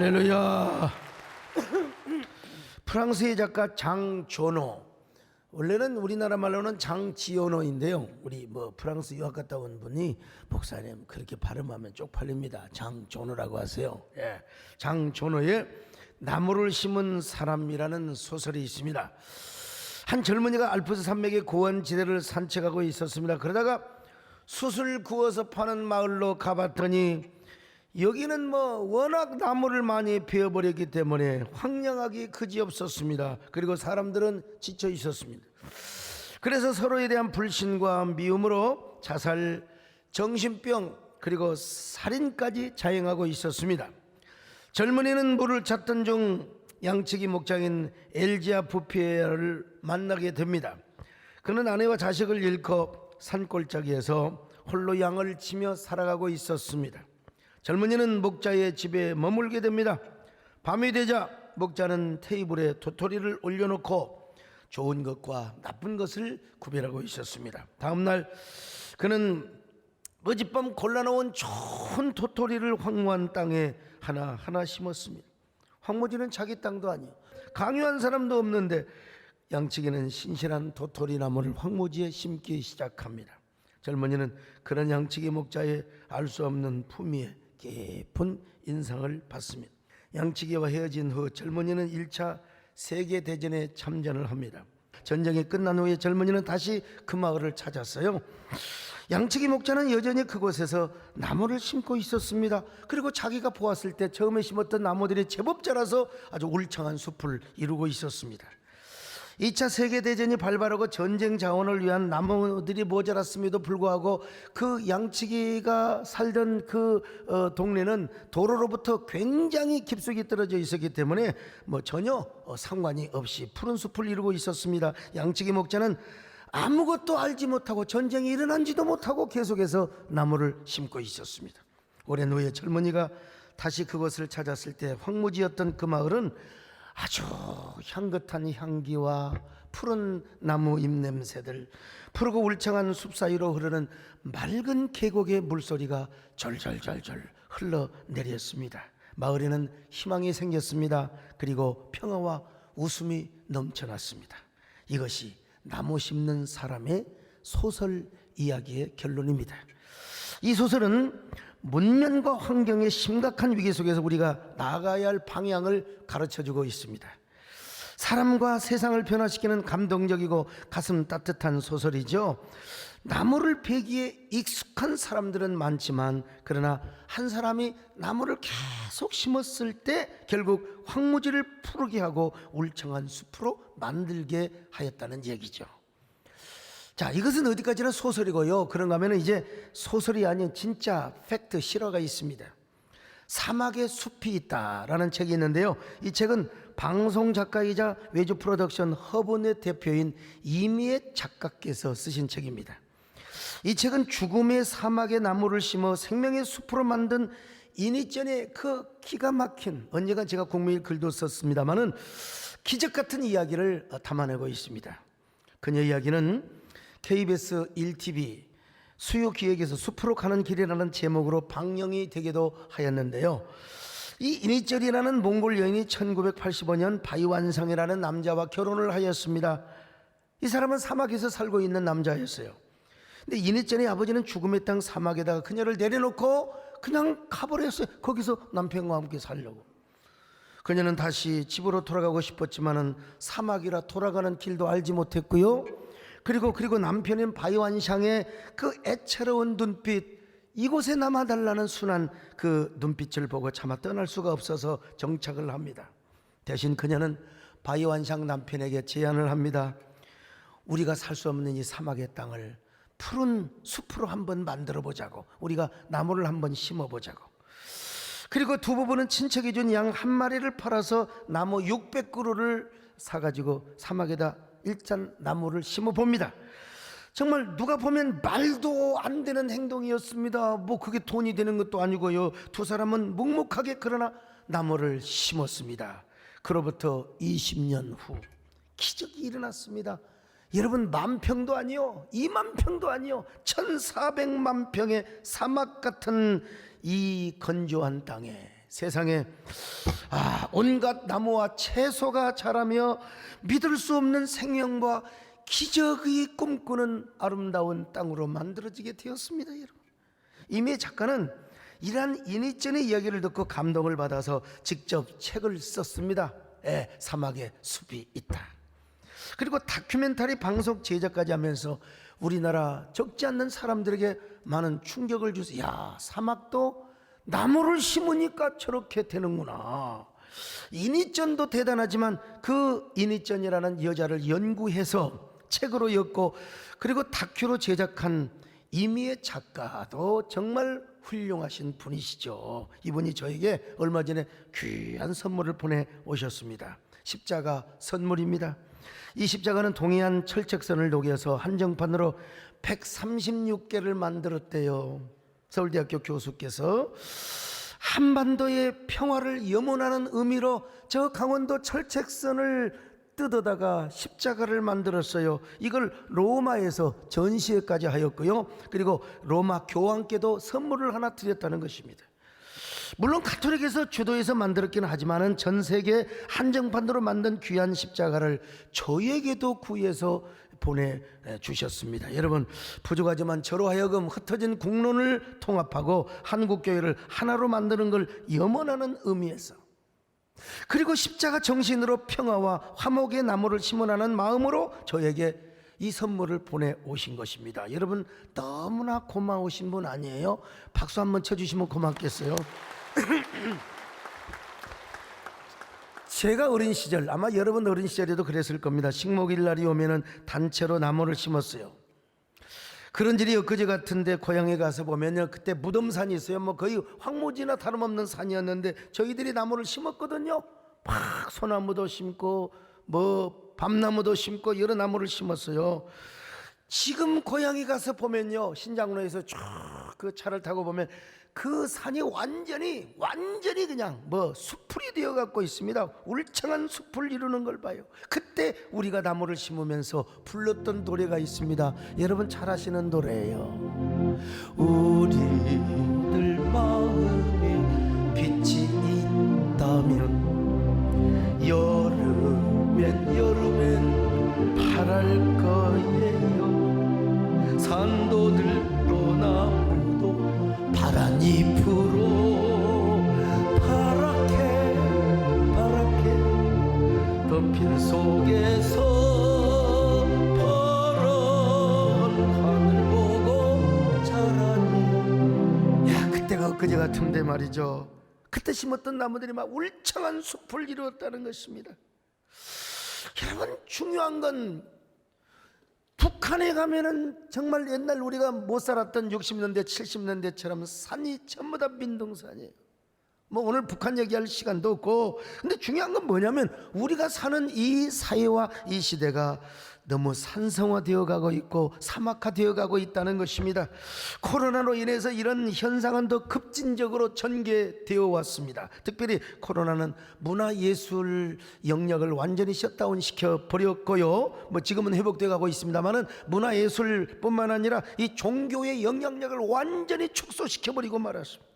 할렐루야. 프랑스의 작가 장조노, 원래는 우리나라 말로는 장지오노인데요. 우리 프랑스 유학 갔다 온 분이 목사님 그렇게 발음하면 쪽팔립니다. 장조노라고 하세요. 예. 장조노의 나무를 심은 사람이라는 소설이 있습니다. 한 젊은이가 알프스 산맥의 고원지대를 산책하고 있었습니다. 그러다가 숯을 구워서 파는 마을로 가봤더니 여기는 워낙 나무를 많이 베어버렸기 때문에 황량하기 그지없었습니다. 그리고 사람들은 지쳐 있었습니다. 그래서 서로에 대한 불신과 미움으로 자살, 정신병, 그리고 살인까지 자행하고 있었습니다. 젊은이는 물을 찾던 중 양치기 목장인 엘지아 부피에를 만나게 됩니다. 그는 아내와 자식을 잃고 산골짜기에서 홀로 양을 치며 살아가고 있었습니다. 젊은이는 목자의 집에 머물게 됩니다. 밤이 되자 목자는 테이블에 도토리를 올려놓고 좋은 것과 나쁜 것을 구별하고 있었습니다. 다음날 그는 어젯밤 골라놓은 좋은 도토리를 황무한 땅에 하나하나 심었습니다. 황무지는 자기 땅도 아니요, 강요한 사람도 없는데 양치기는 신실한 도토리 나무를 황무지에 심기 시작합니다. 젊은이는 그런 양치기 목자의 알 수 없는 품위에 깊은 인상을 받습니다. 양치기와 헤어진 후 젊은이는 1차 세계대전에 참전을 합니다. 전쟁이 끝난 후에 젊은이는 다시 그 마을을 찾았어요. 양치기 목자는 여전히 그곳에서 나무를 심고 있었습니다. 그리고 자기가 보았을 때 처음에 심었던 나무들이 제법 자라서 아주 울창한 숲을 이루고 있었습니다. 2차 세계대전이 발발하고 전쟁 자원을 위한 나무들이 모자랐음에도 불구하고 그 양치기가 살던 그 동네는 도로로부터 굉장히 깊숙이 떨어져 있었기 때문에 전혀 상관이 없이 푸른 숲을 이루고 있었습니다. 양치기 목자는 아무것도 알지 못하고 전쟁이 일어난지도 못하고 계속해서 나무를 심고 있었습니다. 오랜 후에 젊은이가 다시 그것을 찾았을 때 황무지였던 그 마을은 아주 향긋한 향기와 푸른 나무 잎냄새들, 푸르고 울창한 숲 사이로 흐르는 맑은 계곡의 물소리가 절절절절 흘러내렸습니다. 마을에는 희망이 생겼습니다. 그리고 평화와 웃음이 넘쳐났습니다. 이것이 나무 심는 사람의 소설 이야기의 결론입니다. 이 소설은 문명과 환경의 심각한 위기 속에서 우리가 나아가야 할 방향을 가르쳐주고 있습니다. 사람과 세상을 변화시키는 감동적이고 가슴 따뜻한 소설이죠. 나무를 베기에 익숙한 사람들은 많지만 그러나 한 사람이 나무를 계속 심었을 때 결국 황무지를 푸르게 하고 울창한 숲으로 만들게 하였다는 얘기죠. 자, 이것은 어디까지나 소설이고요. 그런가 하면 이제 소설이 아닌 진짜 팩트, 실화가 있습니다. 사막의 숲이 있다라는 책이 있는데요. 이 책은 방송 작가이자 외주 프로덕션 허브넷 대표인 이미애 작가께서 쓰신 책입니다. 이 책은 죽음의 사막에 나무를 심어 생명의 숲으로 만든 이니전의 그 기가 막힌, 언젠가 제가 공무일 글도 썼습니다마는 기적 같은 이야기를 담아내고 있습니다. 그녀 이야기는 KBS 1TV 수요기획에서 숲으로 가는 길이라는 제목으로 방영이 되기도 하였는데요. 이 이니철이라는 몽골 여인이 1985년 바이완상이라는 남자와 결혼을 하였습니다. 이 사람은 사막에서 살고 있는 남자였어요. 근데 이니철의 아버지는 죽음의 땅 사막에다가 그녀를 내려놓고 그냥 가버렸어요. 거기서 남편과 함께 살려고. 그녀는 다시 집으로 돌아가고 싶었지만은 사막이라 돌아가는 길도 알지 못했고요. 그리고 남편인 바이완샹의 그 애처로운 눈빛, 이곳에 남아달라는 순한 그 눈빛을 보고 차마 떠날 수가 없어서 정착을 합니다. 대신 그녀는 바이완샹 남편에게 제안을 합니다. 우리가 살 수 없는 이 사막의 땅을 푸른 숲으로 한번 만들어 보자고, 우리가 나무를 한번 심어 보자고. 그리고 두 부부는 친척이 준 양 한 마리를 팔아서 나무 600그루를 사가지고 사막에다 일단 나무를 심어 봅니다. 정말 누가 보면 말도 안 되는 행동이었습니다. 그게 돈이 되는 것도 아니고요. 두 사람은 묵묵하게 그러나 나무를 심었습니다. 그로부터 20년 후 기적이 일어났습니다. 여러분, 10,000평도 아니요, 20,000평도 아니요, 1,400만 평의 사막 같은 이 건조한 땅에 세상에 온갖 나무와 채소가 자라며 믿을 수 없는 생명과 기적이 꿈꾸는 아름다운 땅으로 만들어지게 되었습니다. 여러분, 이미 작가는 이러한 이니전의 이야기를 듣고 감동을 받아서 직접 책을 썼습니다. 사막에 숲이 있다. 그리고 다큐멘터리 방송 제작까지 하면서 우리나라 적지 않는 사람들에게 많은 충격을 주세요. 야, 사막도 나무를 심으니까 저렇게 되는구나. 이니전도 대단하지만 그 이니전이라는 여자를 연구해서 책으로 엮고 그리고 다큐로 제작한 이미의 작가도 정말 훌륭하신 분이시죠. 이분이 저에게 얼마 전에 귀한 선물을 보내오셨습니다. 십자가 선물입니다. 이 십자가는 동해안 철책선을 녹여서 한정판으로 136개를 만들었대요. 서울대학교 교수께서 한반도의 평화를 염원하는 의미로 저 강원도 철책선을 뜯어다가 십자가를 만들었어요. 이걸 로마에서 전시회까지 하였고요. 그리고 로마 교황께도 선물을 하나 드렸다는 것입니다. 물론 가톨릭에서 주도해서 만들었기는 하지만은 전 세계 한정판으로 만든 귀한 십자가를 저에게도 구해서 보내주셨습니다. 여러분, 부족하지만 저로 하여금 흩어진 국론을 통합하고 한국교회를 하나로 만드는 걸 염원하는 의미에서, 그리고 십자가 정신으로 평화와 화목의 나무를 심어나는 마음으로 저에게 이 선물을 보내오신 것입니다. 여러분, 너무나 고마우신 분 아니에요? 박수 한번 쳐주시면 고맙겠어요. 제가 어린 시절, 아마 여러분 어린 시절에도 그랬을 겁니다. 식목일 날이 오면은 단체로 나무를 심었어요. 그런 일이 엊그제 같은데 고향에 가서 보면요, 그때 무덤산이 있어요. 뭐 거의 황무지나 다름없는 산이었는데 저희들이 나무를 심었거든요. 막 소나무도 심고 뭐 밤나무도 심고 여러 나무를 심었어요. 지금 고향에 가서 보면요, 신장로에서 쭉 그 차를 타고 보면 그 산이 완전히 그냥 뭐 숲풀이 되어 갖고 있습니다. 울창한 숲을 이루는 걸 봐요. 그때 우리가 나무를 심으면서 불렀던 노래가 있습니다. 여러분 잘 아시는 노래예요. 우리들 마음에 빛이 있다면 여름엔 파랄 거예요. 산도들도 나무도 파란 잎으로 파랗게 덮인 속에서 파란 하늘 보고 자라니. 야, 그때가 엊그제 같은데 말이죠. 그때 심었던 나무들이 막 울창한 숲을 이루었다는 것입니다. 여러분, 중요한 건 북한에 가면은 정말 옛날 우리가 못 살았던 60년대 70년대처럼 산이 전부 다 민둥산이에요. 뭐 오늘 북한 얘기할 시간도 없고, 근데 중요한 건 뭐냐면 우리가 사는 이 사회와 이 시대가 너무 산성화되어 가고 있고 사막화되어 가고 있다는 것입니다. 코로나로 인해서 이런 현상은 더 급진적으로 전개되어 왔습니다. 특별히 코로나는 문화예술 영역을 완전히 셧다운 시켜버렸고요, 뭐 지금은 회복되어 가고 있습니다만은 문화예술뿐만 아니라 이 종교의 영향력을 완전히 축소시켜버리고 말았습니다.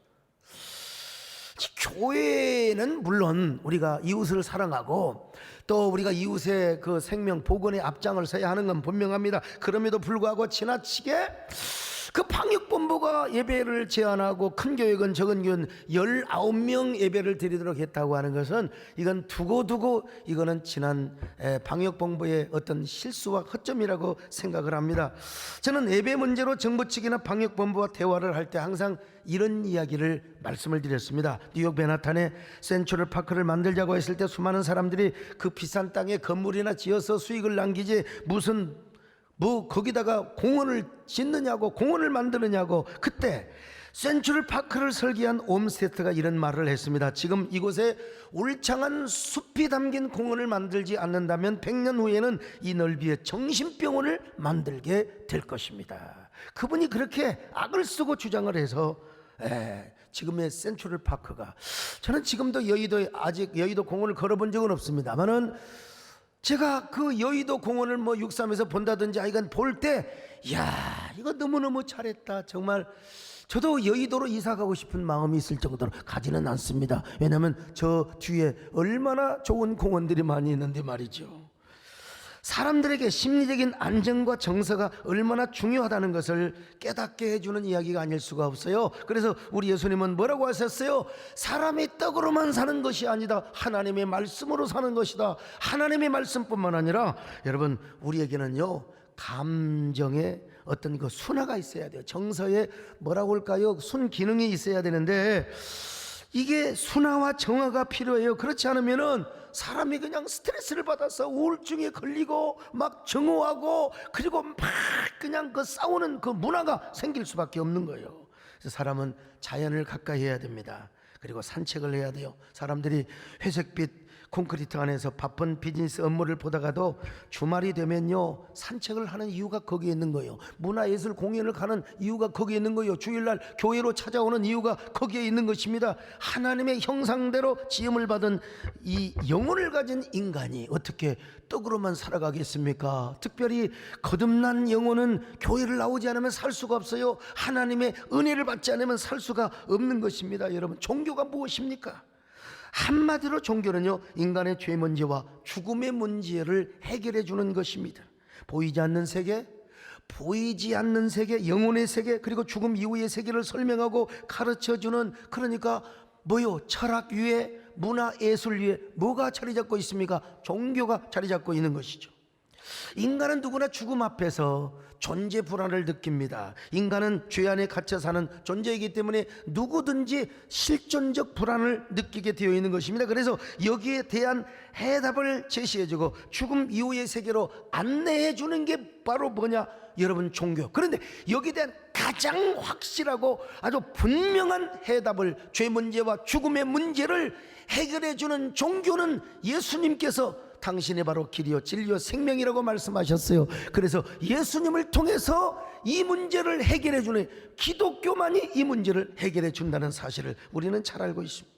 교회는 물론 우리가 이웃을 사랑하고 또 우리가 이웃의 그 생명 복원의 앞장을 서야 하는 건 분명합니다. 그럼에도 불구하고 지나치게 그 방역본부가 예배를 제한하고 큰 교회건 적은 교회는 19명 예배를 드리도록 했다고 하는 것은 이건 두고두고 이거는 지난 방역본부의 어떤 실수와 허점이라고 생각을 합니다. 저는 예배 문제로 정부 측이나 방역본부와 대화를 할 때 항상 이런 이야기를 말씀을 드렸습니다. 뉴욕 맨하탄에 센트럴 파크를 만들자고 했을 때 수많은 사람들이 그 비싼 땅에 건물이나 지어서 수익을 남기지 무슨 뭐 거기다가 공원을 짓느냐고, 공원을 만드느냐고. 그때 센트럴 파크를 설계한 옴스테트가 이런 말을 했습니다. 지금 이곳에 울창한 숲이 담긴 공원을 만들지 않는다면 100년 후에는 이 넓이의 정신병원을 만들게 될 것입니다. 그분이 그렇게 악을 쓰고 주장을 해서 지금의 센트럴 파크가, 저는 지금도 여의도에 아직 여의도 공원을 걸어본 적은 없습니다만은 제가 그 여의도 공원을 뭐 63에서 본다든지 이건 볼 때 야, 이거 너무너무 잘했다. 정말 저도 여의도로 이사 가고 싶은 마음이 있을 정도로 가지는 않습니다. 왜냐하면 저 뒤에 얼마나 좋은 공원들이 많이 있는데 말이죠. 사람들에게 심리적인 안정과 정서가 얼마나 중요하다는 것을 깨닫게 해주는 이야기가 아닐 수가 없어요. 그래서 우리 예수님은 뭐라고 하셨어요? 사람이 떡으로만 사는 것이 아니다. 하나님의 말씀으로 사는 것이다. 하나님의 말씀뿐만 아니라 여러분, 우리에게는요, 감정의 어떤 그 순화가 있어야 돼요. 정서에 뭐라고 할까요? 순 기능이 있어야 되는데 이게 순화와 정화가 필요해요. 그렇지 않으면은 사람이 그냥 스트레스를 받아서 우울증에 걸리고 막 증오하고 그리고 막 그냥 그 싸우는 그 문화가 생길 수밖에 없는 거예요. 그래서 사람은 자연을 가까이 해야 됩니다. 그리고 산책을 해야 돼요. 사람들이 회색빛 콘크리트 안에서 바쁜 비즈니스 업무를 보다가도 주말이 되면요, 산책을 하는 이유가 거기에 있는 거예요. 문화예술 공연을 가는 이유가 거기에 있는 거예요. 주일날 교회로 찾아오는 이유가 거기에 있는 것입니다. 하나님의 형상대로 지음을 받은 이 영혼을 가진 인간이 어떻게 떡으로만 살아가겠습니까? 특별히 거듭난 영혼은 교회를 나오지 않으면 살 수가 없어요. 하나님의 은혜를 받지 않으면 살 수가 없는 것입니다. 여러분, 종교가 무엇입니까? 한마디로 종교는요, 인간의 죄 문제와 죽음의 문제를 해결해 주는 것입니다. 보이지 않는 세계, 보이지 않는 세계, 영혼의 세계, 그리고 죽음 이후의 세계를 설명하고 가르쳐 주는, 그러니까 뭐요? 철학 위에, 문화 예술 위에 뭐가 자리 잡고 있습니까? 종교가 자리 잡고 있는 것이죠. 인간은 누구나 죽음 앞에서 존재 불안을 느낍니다. 인간은 죄 안에 갇혀 사는 존재이기 때문에 누구든지 실존적 불안을 느끼게 되어 있는 것입니다. 그래서 여기에 대한 해답을 제시해주고 죽음 이후의 세계로 안내해주는 게 바로 뭐냐? 여러분, 종교. 그런데 여기에 대한 가장 확실하고 아주 분명한 해답을, 죄 문제와 죽음의 문제를 해결해주는 종교는 예수님께서 당신이 바로 길이요 진리요 생명이라고 말씀하셨어요. 그래서 예수님을 통해서 이 문제를 해결해 주는, 기독교만이 이 문제를 해결해 준다는 사실을 우리는 잘 알고 있습니다.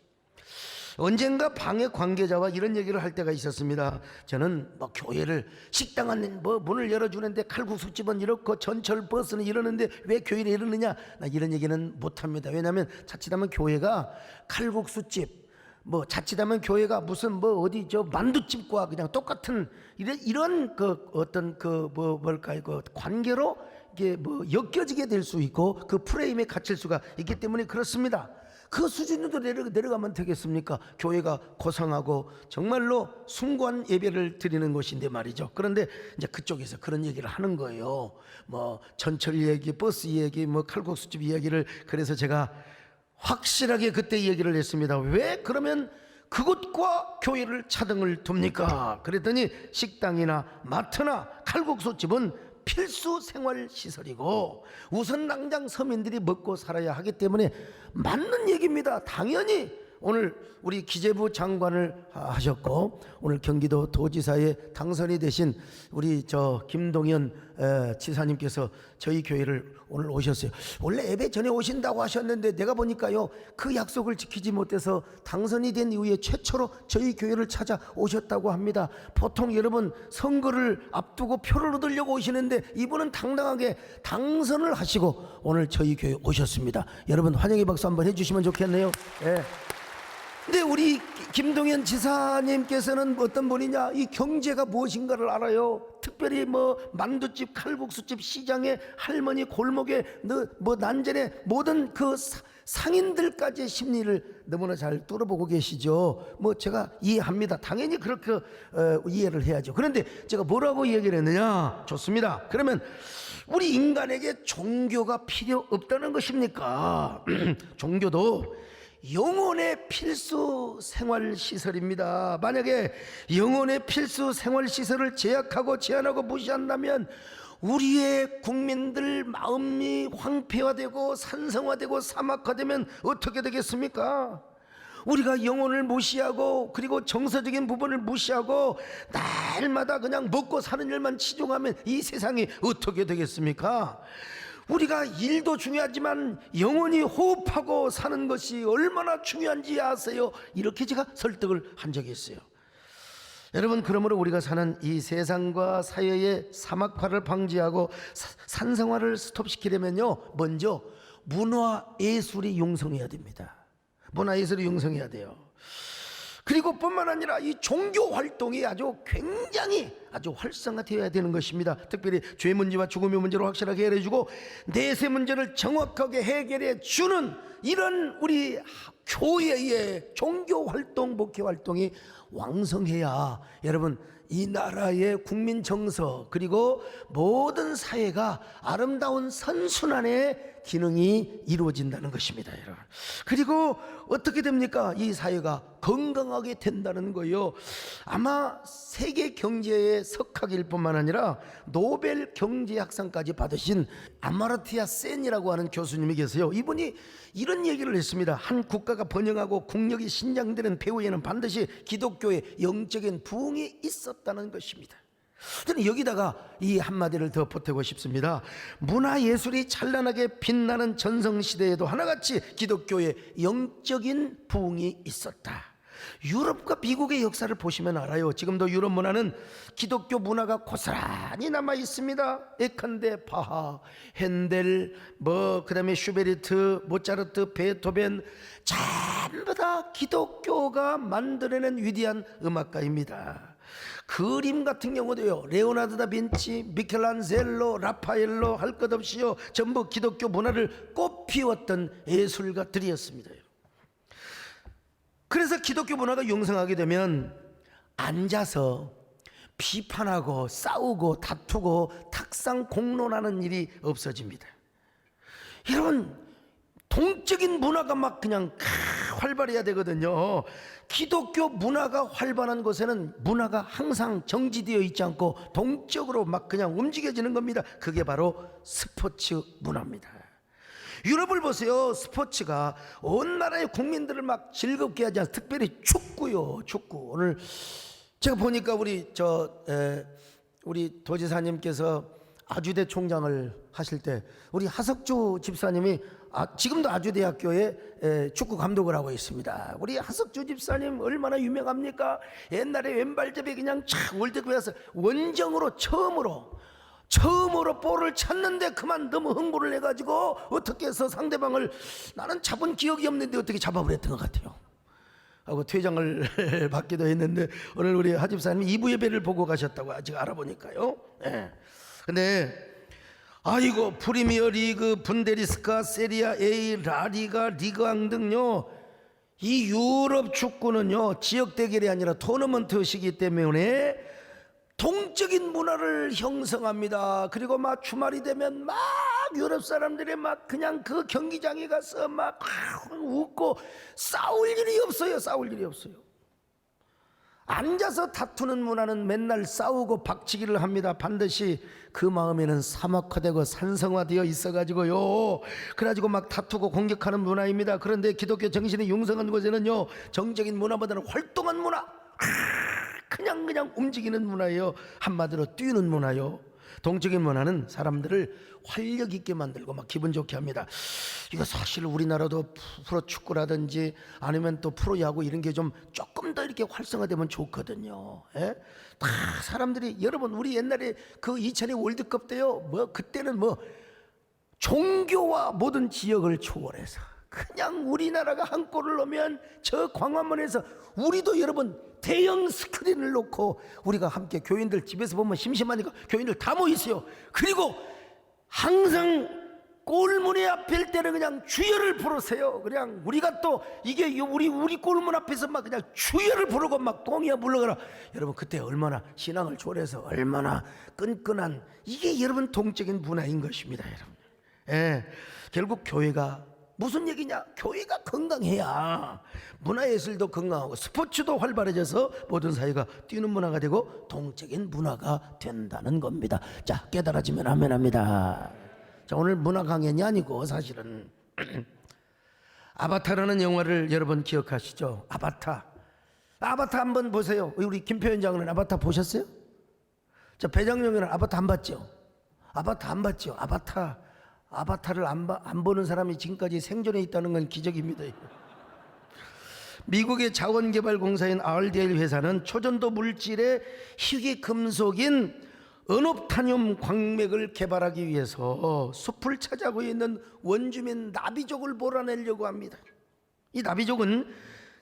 언젠가 방해 관계자와 이런 얘기를 할 때가 있었습니다. 저는 뭐 교회를, 식당 안에 뭐 문을 열어주는데 칼국수집은 이렇고 전철 버스는 이러는데 왜 교회를 이러느냐, 나 이런 얘기는 못합니다. 왜냐하면 자칫하면 교회가 칼국수집, 뭐 자칫하면 교회가 무슨 뭐 어디 저 만두집과 그냥 똑같은 이런 그 어떤 그 뭐 뭘까요, 그 관계로 이게 뭐 엮여지게 될 수 있고 그 프레임에 갇힐 수가 있기 때문에 그렇습니다. 그 수준으로 내려가면 되겠습니까? 교회가 고상하고 정말로 숭고한 예배를 드리는 곳인데 말이죠. 그런데 이제 그쪽에서 그런 얘기를 하는 거예요. 뭐 전철 얘기, 버스 얘기, 뭐 칼국수집 이야기를. 그래서 제가 확실하게 그때 얘기를 했습니다. 왜 그러면 그곳과 교회를 차등을 둡니까? 그랬더니 식당이나 마트나 칼국수집은 필수 생활 시설이고 우선 당장 서민들이 먹고 살아야 하기 때문에 맞는 얘기입니다. 당연히 오늘 우리 기재부 장관을 하셨고 오늘 경기도 도지사에 당선이 되신 우리 저 김동연 지사님께서 저희 교회를 오늘 오셨어요. 원래 예배 전에 오신다고 하셨는데 내가 보니까요, 그 약속을 지키지 못해서 당선이 된 이후에 최초로 저희 교회를 찾아오셨다고 합니다. 보통 여러분 선거를 앞두고 표를 얻으려고 오시는데 이분은 당당하게 당선을 하시고 오늘 저희 교회에 오셨습니다. 여러분 환영의 박수 한번 해주시면 좋겠네요. 예. 근데 우리 김동연 지사님께서는 어떤 분이냐, 이 경제가 무엇인가를 알아요. 특별히 뭐 만두집, 칼국수집, 시장에 할머니, 골목에 뭐 난전에 모든 그 상인들까지의 심리를 너무나 잘 뚫어보고 계시죠. 뭐 제가 이해합니다. 당연히 그렇게 이해를 해야죠. 그런데 제가 뭐라고 얘기를 했느냐? 좋습니다. 그러면 우리 인간에게 종교가 필요 없다는 것입니까? 종교도 영혼의 필수 생활시설입니다. 만약에 영혼의 필수 생활시설을 제약하고 제한하고 무시한다면 우리의 국민들 마음이 황폐화되고 산성화되고 사막화되면 어떻게 되겠습니까? 우리가 영혼을 무시하고 그리고 정서적인 부분을 무시하고 날마다 그냥 먹고 사는 일만 치중하면 이 세상이 어떻게 되겠습니까? 우리가 일도 중요하지만 영원히 호흡하고 사는 것이 얼마나 중요한지 아세요? 이렇게 제가 설득을 한 적이 있어요. 여러분, 그러므로 우리가 사는 이 세상과 사회의 사막화를 방지하고 산성화를 스톱시키려면요, 먼저 문화예술이 융성해야 됩니다. 문화예술이 융성해야 돼요. 그리고 뿐만 아니라 이 종교 활동이 굉장히 활성화되어야 되는 것입니다. 특별히 죄 문제와 죽음의 문제를 확실하게 해결해주고 내세 문제를 정확하게 해결해 주는 이런 우리 교회의 종교 활동, 목회 활동이 왕성해야 여러분, 이 나라의 국민 정서 그리고 모든 사회가 아름다운 선순환의 기능이 이루어진다는 것입니다, 여러분. 그리고 어떻게 됩니까? 이 사회가 건강하게 된다는 거예요. 아마 세계 경제의 석학일 뿐만 아니라 노벨 경제학상까지 받으신 아마르티아 센이라고 하는 교수님이 계세요. 이분이 이런 얘기를 했습니다. 한 국가가 번영하고 국력이 신장되는 배후에는 반드시 기독교의 영적인 부흥이 있었다는 것입니다. 저는 여기다가 이 한마디를 더 보태고 싶습니다. 문화예술이 찬란하게 빛나는 전성시대에도 하나같이 기독교의 영적인 부흥이 있었다. 유럽과 미국의 역사를 보시면 알아요. 지금도 유럽 문화는 기독교 문화가 고스란히 남아 있습니다. 예컨대 바하, 핸델, 그다음에 슈베르트, 모차르트, 베토벤, 전부 다 기독교가 만들어낸 위대한 음악가입니다. 그림 같은 경우도요, 레오나르도 다빈치, 미켈란젤로, 라파엘로 할 것 없이요, 전부 기독교 문화를 꽃피웠던 예술가들이었습니다. 그래서 기독교 문화가 융성하게 되면 앉아서 비판하고 싸우고 다투고 탁상 공론하는 일이 없어집니다. 여러분, 동적인 문화가 막 그냥 활발해야 되거든요. 기독교 문화가 활발한 곳에는 문화가 항상 정지되어 있지 않고 동적으로 막 그냥 움직여지는 겁니다. 그게 바로 스포츠 문화입니다. 유럽을 보세요. 스포츠가 온 나라의 국민들을 막 즐겁게 하지 않아요. 특별히 축구요, 축구. 오늘 제가 보니까 우리 도지사님께서 아주대 총장을 하실 때 우리 하석주 집사님이 지금도 아주대학교에 축구 감독을 하고 있습니다. 우리 하석주 집사님 얼마나 유명합니까? 옛날에 왼발잡이 그냥 착 월드컵에 가서 원정으로 처음으로 볼을 찾는데 그만 너무 흥분을 해가지고 어떻게 해서 상대방을, 나는 잡은 기억이 없는데 어떻게 잡아버렸던 것 같아요 하고 퇴장을 받기도 했는데, 오늘 우리 하 집사님 2부 예배를 보고 가셨다고 아직 알아보니까요. 근데 아이고, 프리미어 리그, 분데리스카, 세리아 A, 라리가, 리그왕 등요, 이 유럽 축구는요 지역 대결이 아니라 토너먼트식이기 때문에 동적인 문화를 형성합니다. 그리고 막 주말이 되면 막 유럽 사람들이 막 그냥 그 경기장에 가서 막 웃고 싸울 일이 없어요. 앉아서 다투는 문화는 맨날 싸우고 박치기를 합니다. 반드시 그 마음에는 사막화되고 산성화되어 있어가지고요, 그래가지고 막 다투고 공격하는 문화입니다. 그런데 기독교 정신이 융성한 곳에는요, 정적인 문화보다는 활동한 문화, 그냥 움직이는 문화예요. 한마디로 뛰는 문화요. 동적인 문화는 사람들을 활력 있게 만들고 막 기분 좋게 합니다. 이거 사실 우리나라도 프로축구라든지 아니면 또 프로야구 이런 게 좀 조금 더 이렇게 활성화되면 좋거든요. 다 사람들이, 여러분 우리 옛날에 그 2002 월드컵 때요, 그때는 종교와 모든 지역을 초월해서 그냥 우리나라가 한 골을 넣으면 저 광화문에서 우리도 여러분 대형 스크린을 놓고 우리가 함께, 교인들 집에서 보면 심심하니까 교인들 다 모이세요. 그리고 항상 골문에 앞일 때는 그냥 주여를 부르세요. 그냥 우리가 또 이게 우리 골문 앞에서 막 그냥 주여를 부르고 막 꽁이야 물러가라. 여러분 그때 얼마나 신앙을 초월해서 얼마나 끈끈한, 이게 여러분 동적인 문화인 것입니다, 여러분. 결국 교회가 무슨 얘기냐? 교회가 건강해야 문화예술도 건강하고 스포츠도 활발해져서 모든 사회가 뛰는 문화가 되고 동적인 문화가 된다는 겁니다. 자, 깨달아지면 아멘 합니다. 자, 오늘 문화 강연이 아니고 사실은 아바타라는 영화를 여러분 기억하시죠? 아바타 한번 보세요. 우리 김표현 장로는 아바타 보셨어요? 자, 배장용이는 아바타 안 봤죠? 아바타 안 봤죠? 아바타를 안 보는 사람이 지금까지 생존해 있다는 건 기적입니다. 미국의 자원개발공사인 RDL 회사는 초전도 물질의 희귀금속인 은옵타늄 광맥을 개발하기 위해서 숲을 찾아오고 있는 원주민 나비족을 몰아내려고 합니다. 이 나비족은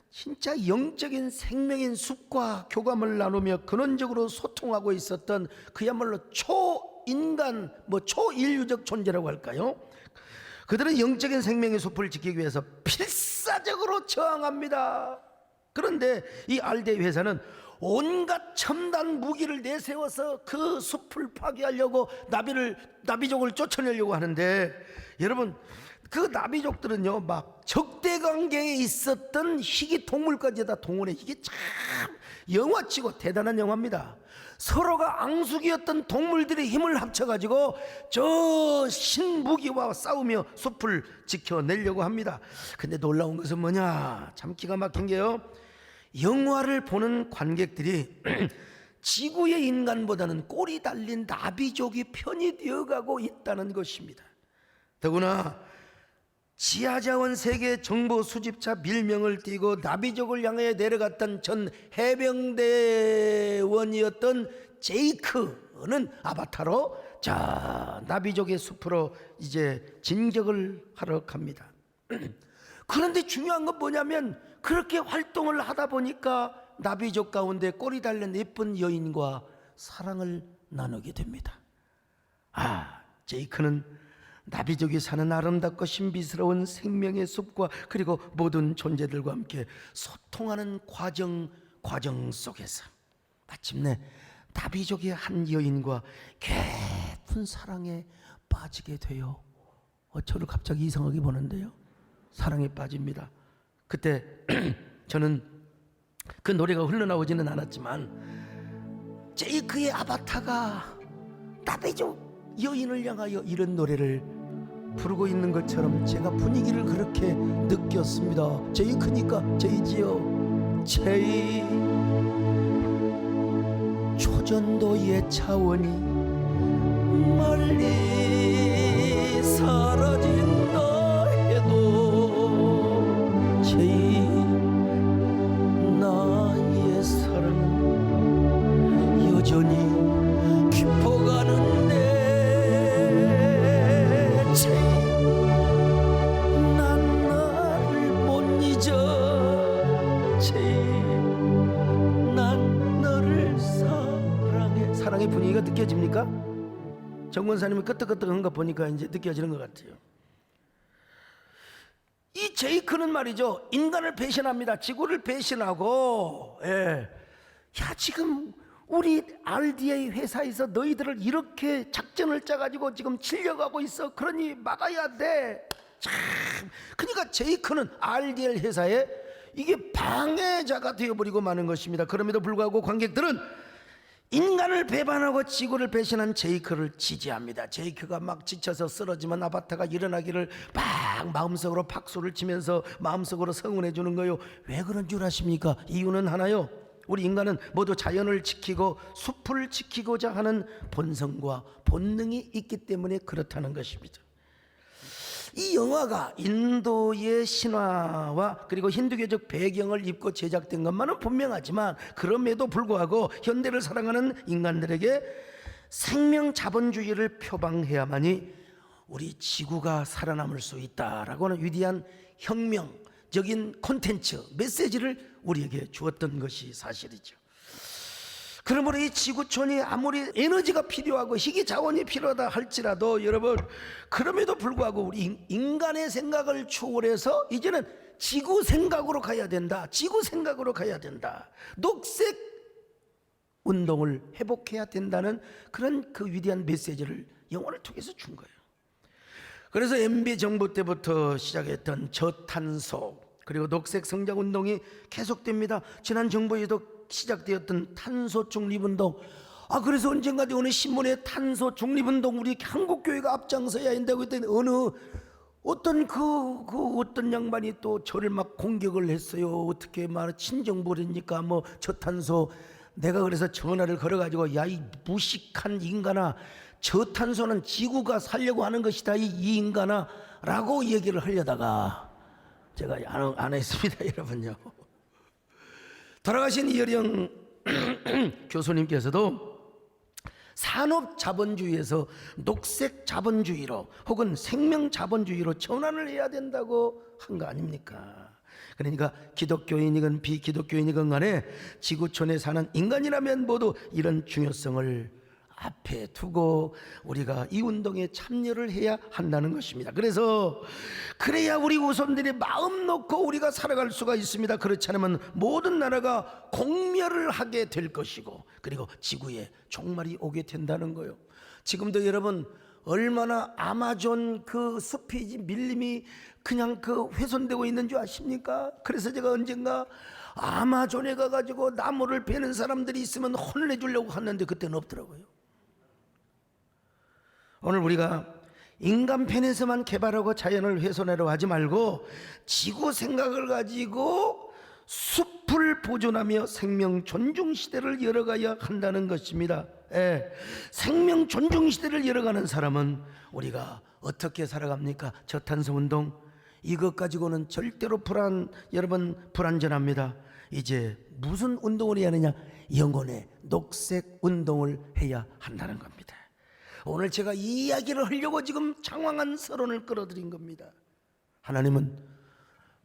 진짜 영적인 생명인 숲과 교감을 나누며 근원적으로 소통하고 있었던 그야말로 초인간, 초인류적 존재라고 할까요? 그들은 영적인 생명의 숲을 지키기 위해서 필사적으로 저항합니다. 그런데 이 RDA 회사는 온갖 첨단 무기를 내세워서 그 숲을 파괴하려고 나비족을 쫓아내려고 하는데, 여러분, 그 나비족들은요, 막 적대 관계에 있었던 희귀 동물까지 다 동원해. 이게 참 영화치고 대단한 영화입니다. 서로가 앙숙이었던 동물들의 힘을 합쳐가지고 저 신무기와 싸우며 숲을 지켜내려고 합니다. 근데 놀라운 것은 뭐냐, 참 기가 막힌 게요, 영화를 보는 관객들이 지구의 인간보다는 꼬리 달린 나비족이 편이 되어가고 있다는 것입니다. 더구나 지하자원 세계 정보 수집차 밀명을 띄고 나비족을 향해 내려갔던 전 해병대원이었던 제이크는 아바타로 자 나비족의 숲으로 이제 진격을 하러 갑니다. 그런데 중요한 건 뭐냐면, 그렇게 활동을 하다 보니까 나비족 가운데 꼬리 달린 예쁜 여인과 사랑을 나누게 됩니다. 제이크는 나비족이 사는 아름답고 신비스러운 생명의 숲과 그리고 모든 존재들과 함께 소통하는 과정 속에서 마침내 나비족의 한 여인과 깊은 사랑에 빠지게 돼요. 저를 갑자기 이상하게 보는데요, 사랑에 빠집니다. 그때 저는 그 노래가 흘러나오지는 않았지만 제이크의 아바타가 나비족 여인을 향하여 이런 노래를 부르고 있는 것처럼 제가 분위기를 그렇게 느꼈습니다. 제이크니까 제이지요. 제이 초전도의 차원이 멀리 사라진다 해도 제이 나의 사랑은 여전히 깊어가는데, 난 너를 못 잊어. 난 너를 사랑해. 사랑의 분위기가 느껴집니까? 정권사님이 끄떡끄떡한 거 보니까 이제 느껴지는 것 같아요. 이 제이크는 말이죠, 인간을 배신합니다. 지구를 배신하고, 지금 우리 RDA 회사에서 너희들을 이렇게 작전을 짜가지고 지금 치려가고 있어. 그러니 막아야 돼. 참. 그러니까 제이크는 RDA 회사에 이게 방해자가 되어버리고 마는 것입니다. 그럼에도 불구하고 관객들은 인간을 배반하고 지구를 배신한 제이크를 지지합니다. 제이크가 막 지쳐서 쓰러지면 아바타가 일어나기를 막 마음속으로 박수를 치면서 마음속으로 성원해 주는 거예요. 왜 그런 줄 아십니까? 이유는 하나요. 우리 인간은 모두 자연을 지키고 숲을 지키고자 하는 본성과 본능이 있기 때문에 그렇다는 것입니다. 이 영화가 인도의 신화와 그리고 힌두교적 배경을 입고 제작된 것만은 분명하지만, 그럼에도 불구하고 현대를 사랑하는 인간들에게 생명 자본주의를 표방해야만이 우리 지구가 살아남을 수 있다라고 하는 위대한 혁명적인 콘텐츠, 메시지를 우리에게 주었던 것이 사실이죠. 그러므로 이 지구촌이 아무리 에너지가 필요하고 희귀 자원이 필요하다 할지라도, 여러분, 그럼에도 불구하고 우리 인간의 생각을 초월해서 이제는 지구 생각으로 가야 된다. 지구 생각으로 가야 된다. 녹색 운동을 회복해야 된다는 그런 그 위대한 메시지를 영화를 통해서 준 거예요. 그래서 MB 정부 때부터 시작했던 저탄소 그리고 녹색 성장 운동이 계속됩니다. 지난 정부에도 시작되었던 탄소 중립운동. 그래서 언젠가 어느 신문에 탄소 중립운동 우리 한국교회가 앞장서야 한다고 했더니 어떤 어떤 양반이 또 저를 막 공격을 했어요. 어떻게 말 친정부리니까 저탄소. 내가 그래서 전화를 걸어가지고, 야, 이 무식한 인간아, 저탄소는 지구가 살려고 하는 것이다, 이 인간아 라고 얘기를 하려다가 제가 안 했습니다. 여러분요, 돌아가신 이어령 교수님께서도 산업자본주의에서 녹색자본주의로 혹은 생명자본주의로 전환을 해야 된다고 한 거 아닙니까? 그러니까 기독교인이건 비기독교인이건 간에 지구촌에 사는 인간이라면 모두 이런 중요성을 앞에 두고 우리가 이 운동에 참여를 해야 한다는 것입니다. 그래야 우리 후손들이 마음 놓고 우리가 살아갈 수가 있습니다. 그렇지 않으면 모든 나라가 공멸을 하게 될 것이고, 그리고 지구에 종말이 오게 된다는 거예요. 지금도 여러분 얼마나 아마존 그 숲이 밀림이 그냥 그 훼손되고 있는 줄 아십니까? 그래서 제가 언젠가 아마존에 가가지고 나무를 베는 사람들이 있으면 혼내 주려고 하는데 그때는 없더라고요. 오늘 우리가 인간 편에서만 개발하고 자연을 훼손하려고 하지 말고 지구 생각을 가지고 숲을 보존하며 생명 존중 시대를 열어가야 한다는 것입니다. 생명 존중 시대를 열어가는 사람은 우리가 어떻게 살아갑니까? 저탄소 운동, 이것 가지고는 절대로 여러분 불안전합니다. 이제 무슨 운동을 해야 하느냐? 영혼의 녹색 운동을 해야 한다는 겁니다. 오늘 제가 이 이야기를 하려고 지금 장황한 서론을 끌어들인 겁니다. 하나님은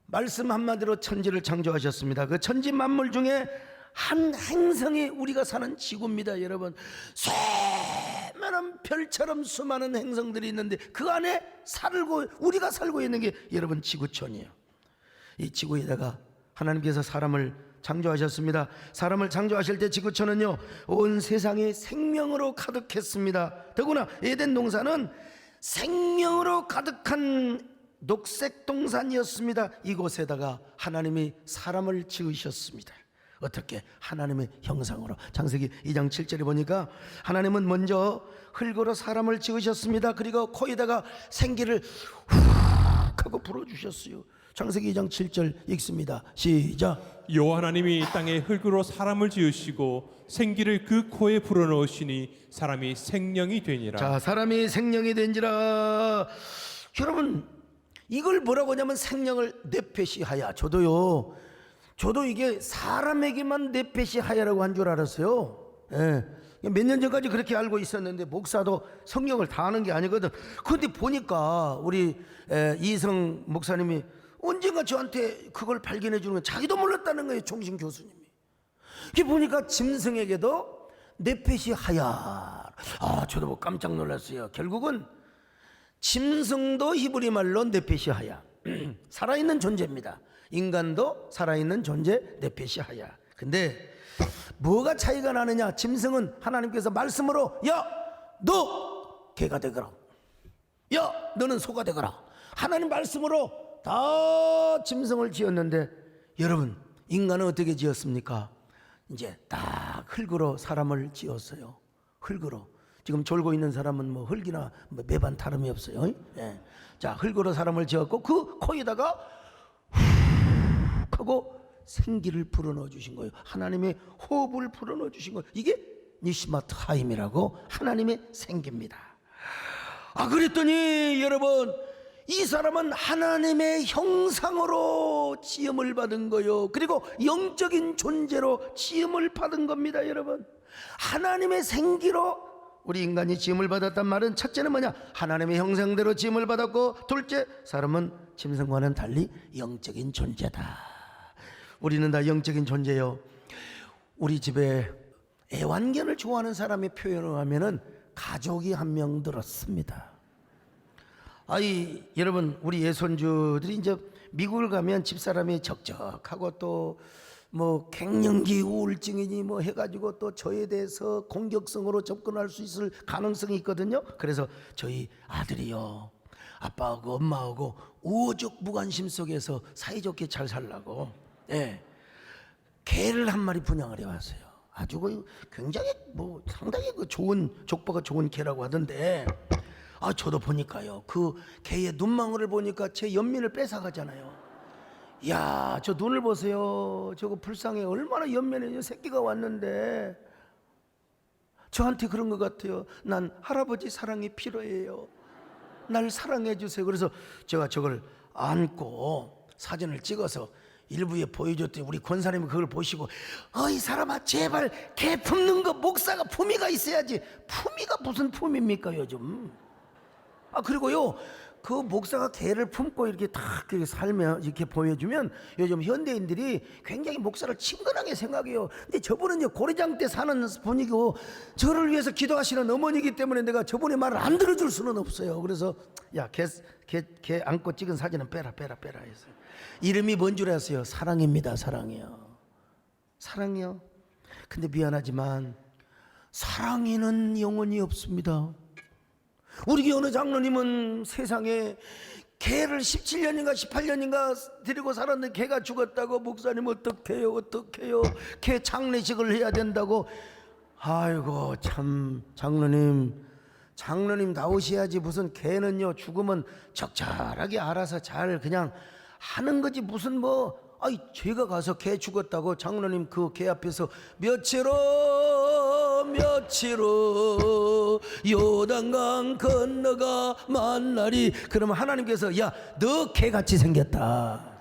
말씀 한마디로 천지를 창조하셨습니다. 그 천지 만물 중에 한 행성이 우리가 사는 지구입니다. 여러분, 수많은 별처럼 수많은 행성들이 있는데 그 안에 우리가 살고 있는 게 여러분 지구촌이에요. 이 지구에다가 하나님께서 사람을 창조하셨습니다. 사람을 창조하실 때 지구촌은요 온 세상이 생명으로 가득했습니다. 더구나 에덴 동산은 생명으로 가득한 녹색 동산이었습니다. 이곳에다가 하나님이 사람을 지으셨습니다. 어떻게? 하나님의 형상으로. 창세기 2장 7절에 보니까 하나님은 먼저 흙으로 사람을 지으셨습니다. 그리고 코에다가 생기를 훅 하고 불어주셨어요. 창세기 2장 7절 읽습니다. 시작. 여호와 하나님이 땅에 흙으로 사람을 지으시고 생기를 그 코에 불어넣으시니 사람이 생명이 되니라. 자, 사람이 생명이 된지라. 여러분, 이걸 뭐라고 하냐면 생명을 넷페시하야. 저도 이게 사람에게만 넷페시하야라고 한 줄 알았어요. 몇 년 전까지 그렇게 알고 있었는데 목사도 성경을 다 아는 게 아니거든. 그런데 보니까 우리 이성 목사님이 언젠가 저한테 그걸 발견해 주는 건 자기도 몰랐다는 거예요. 총신 교수님이. 이게 보니까 짐승에게도 넷페시하야. 저도 뭐 깜짝 놀랐어요. 결국은 짐승도 히브리 말로 넷페시하야. 살아있는 존재입니다. 인간도 살아있는 존재 넷페시하야. 근데 뭐가 차이가 나느냐? 짐승은 하나님께서 말씀으로 야, 너 개가 되거라. 야, 너는 소가 되거라. 하나님 말씀으로 다 짐승을 지었는데 여러분, 인간은 어떻게 지었습니까? 이제 딱 흙으로 사람을 지었어요. 흙으로. 지금 졸고 있는 사람은 뭐 흙이나 뭐 매반 다름이 없어요. 자, 흙으로 사람을 지었고 그 코에다가 훅 하고 생기를 불어넣어 주신 거예요. 하나님의 호흡을 불어넣어 주신 거예요. 이게 니시마트 하임이라고 하나님의 생기입니다. 그랬더니 여러분, 이 사람은 하나님의 형상으로 지음을 받은 거요. 그리고 영적인 존재로 지음을 받은 겁니다. 여러분, 하나님의 생기로 우리 인간이 지음을 받았단 말은 첫째는 뭐냐? 하나님의 형상대로 지음을 받았고, 둘째, 사람은 짐승과는 달리 영적인 존재다. 우리는 다 영적인 존재요. 우리 집에 애완견을 좋아하는 사람의 표현을 하면은 가족이 한 명 들었습니다. 여러분, 우리 예손주들이 이제 미국을 가면 집사람이 적적하고 또 뭐 갱년기 우울증이니 뭐 해가지고 또 저에 대해서 공격성으로 접근할 수 있을 가능성이 있거든요. 그래서 저희 아들이요, 아빠하고 엄마하고 우호적 무관심 속에서 사이좋게 잘 살라고 개를 한 마리 분양을 해왔어요. 아주 굉장히 뭐 상당히 그 좋은 족보가 좋은 개라고 하던데, 저도 보니까요, 그 개의 눈망울을 보니까 제 연민을 뺏어가잖아요. 야, 저 눈을 보세요. 저거 불쌍해. 얼마나 연민해요. 새끼가 왔는데 저한테 그런 것 같아요. 난 할아버지 사랑이 필요해요. 날 사랑해 주세요. 그래서 제가 저걸 안고 사진을 찍어서 일부에 보여줬더니 우리 권사님이 그걸 보시고 이 사람아 제발 개 품는 거 목사가 품위가 있어야지. 품위가 무슨 품입니까 요즘. 그리고요 그 목사가 개를 품고 이렇게 딱 이렇게 살면 이렇게 보여주면 요즘 현대인들이 굉장히 목사를 친근하게 생각해요. 근데 저분은 고려장 때 사는 분이고 저를 위해서 기도하시는 어머니이기 때문에 내가 저분의 말을 안 들어줄 수는 없어요. 그래서 야 개 안고 찍은 사진은 빼라 해서 이름이 뭔 줄 아세요? 사랑입니다. 사랑이요. 근데 미안하지만 사랑에는 영혼이 없습니다. 우리 어느 장로님은 세상에 개를 17년인가 18년인가 데리고 살았는데 개가 죽었다고. 목사님 어떡해요 개 장례식을 해야 된다고. 아이고 참 장로님 나오셔야지. 무슨 개는요 죽으면 적절하게 알아서 잘 그냥 하는 거지. 무슨 제가 가서 개 죽었다고 장로님 그 개 앞에서 며칠 후 요단강 건너가 만나리. 그러면 하나님께서 야 너 개같이 생겼다.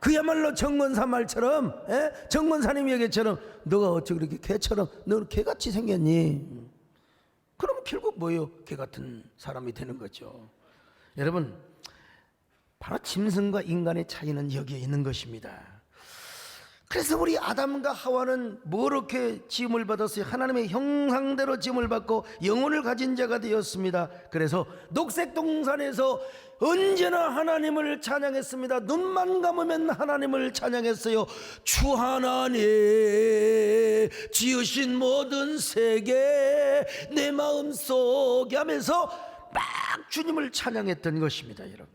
그야말로 정권사 말처럼 정권사님 얘기처럼 너가 어찌 그렇게 개처럼 너는 개같이 생겼니? 그러면 결국 뭐예요? 개 같은 사람이 되는 거죠. 여러분 바로 짐승과 인간의 차이는 여기에 있는 것입니다. 그래서 우리 아담과 하와는 뭐렇게 지음을 받았어요? 하나님의 형상대로 지음을 받고 영혼을 가진 자가 되었습니다. 그래서 녹색 동산에서 언제나 하나님을 찬양했습니다. 눈만 감으면 하나님을 찬양했어요. 주 하나님 지으신 모든 세계 내 마음속에 하면서 막 주님을 찬양했던 것입니다. 여러분,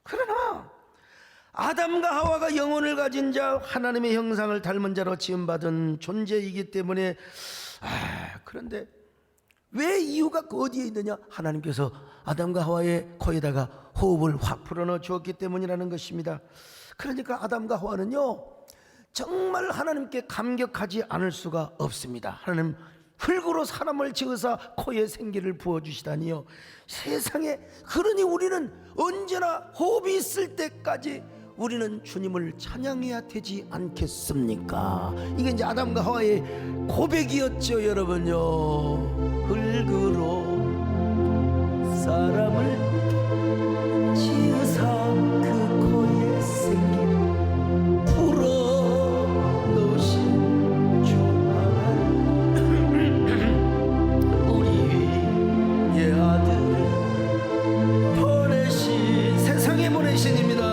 그러나 아담과 하와가 영혼을 가진 자, 하나님의 형상을 닮은 자로 지음받은 존재이기 때문에 그런데 왜 이유가 어디에 있느냐? 하나님께서 아담과 하와의 코에다가 호흡을 확 불어넣어 주었기 때문이라는 것입니다. 그러니까 아담과 하와는요 정말 하나님께 감격하지 않을 수가 없습니다. 하나님 흙으로 사람을 지으사 코에 생기를 부어주시다니요. 세상에, 그러니 우리는 언제나 호흡이 있을 때까지 우리는 주님을 찬양해야 되지 않겠습니까? 이게 이제 아담과 하와의 고백이었죠. 여러분요, 흙으로 사람을 지으사 그 코에 생기를 불어넣으신 주 하나님, 우리의 아들을 보내신, 세상에 보내신입니다.